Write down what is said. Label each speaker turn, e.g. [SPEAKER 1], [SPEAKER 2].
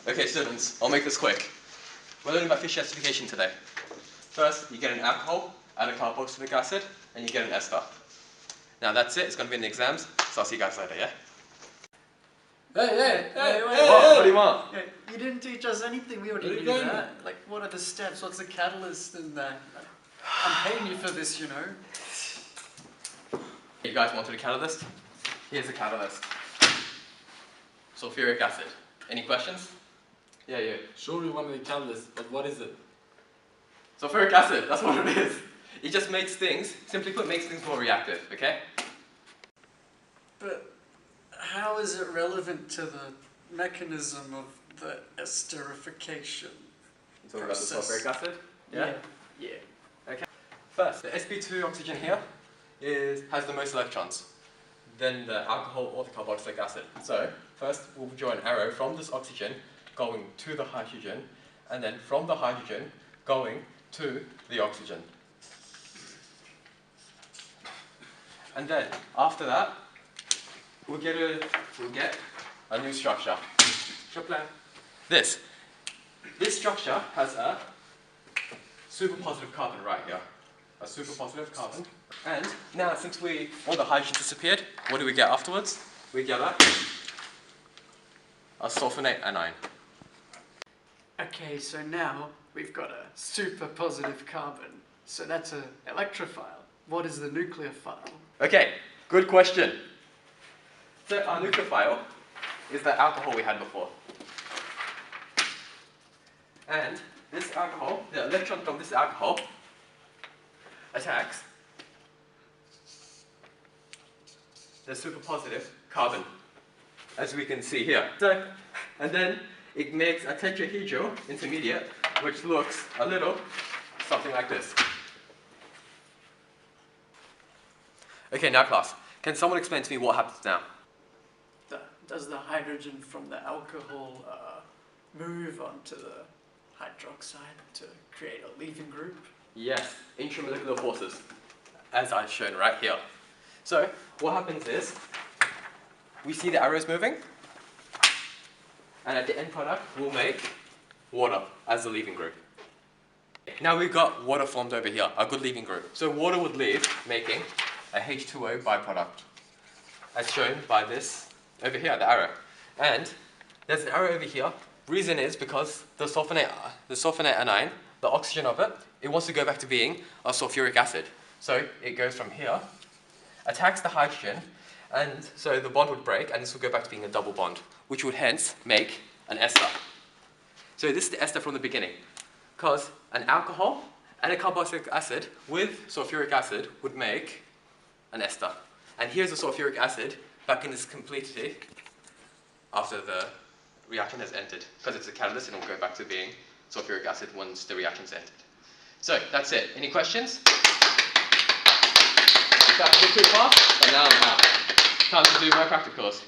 [SPEAKER 1] Okay, students, I'll make this quick. We're learning about fish acidification today. First, you get an alcohol, add a carboxylic acid, and you get an ester. Now that's it, it's going to be in the exams, so I'll see you guys later, yeah?
[SPEAKER 2] Hey,
[SPEAKER 1] What do you want?
[SPEAKER 2] Hey, you didn't teach us anything, we already knew that. Like, what are the steps, what's the catalyst in that? I'm paying you for this, you know.
[SPEAKER 1] You guys wanted a catalyst? Here's a catalyst. Sulfuric acid. Any questions? Yeah, you.
[SPEAKER 3] Sure, we wanted a catalyst, but what is it?
[SPEAKER 1] Sulfuric acid, that's what it is. It just makes things, simply put, makes things more reactive, okay?
[SPEAKER 2] But how is it relevant to the mechanism of the esterification
[SPEAKER 1] You talking about the sulfuric acid?
[SPEAKER 2] Yeah.
[SPEAKER 1] Okay. First, the sp2 oxygen here has the most electrons, then the alcohol or the carboxylic acid. So, first we'll draw an arrow from this oxygen going to the hydrogen, and then from the hydrogen going to the oxygen. And then, after that, we'll get a new structure. This structure has a superpositive carbon right here. A superpositive carbon. And now, since all the hydrogen disappeared, what do we get afterwards? We get a sulfonate anion.
[SPEAKER 2] Okay, so now we've got a super positive carbon. So that's an electrophile. What is the nucleophile?
[SPEAKER 1] Okay, good question. So our nucleophile is the alcohol we had before. And this alcohol, the electron from this alcohol, attacks the superpositive carbon, as we can see here. So, and then it makes a tetrahedral intermediate, which looks a little something like this. Okay, now class, can someone explain to me what happens now?
[SPEAKER 2] Does the hydrogen from the alcohol move onto the hydroxide to create a leaving group?
[SPEAKER 1] Yes, intramolecular forces, as I've shown right here. So, what happens is, we see the arrows moving, and at the end product, we'll make water as the leaving group. Now we've got water formed over here, a good leaving group. So water would leave, making a H2O byproduct, as shown by this over here, the arrow. And there's an arrow over here. Reason is because the sulfonate anion, the oxygen of it wants to go back to being a sulfuric acid. So it goes from here, attacks the hydrogen, and so the bond would break, and this will go back to being a double bond, which would hence make an ester. So this is the ester from the beginning, because an alcohol and a carboxylic acid with sulfuric acid would make an ester. And here's the sulfuric acid back in its completely after the reaction has ended. Because it's a catalyst, it will go back to being sulfuric acid once the reaction's ended. So that's it. Any questions? That was a bit too fast, but now I'm out. Time to do my practicals.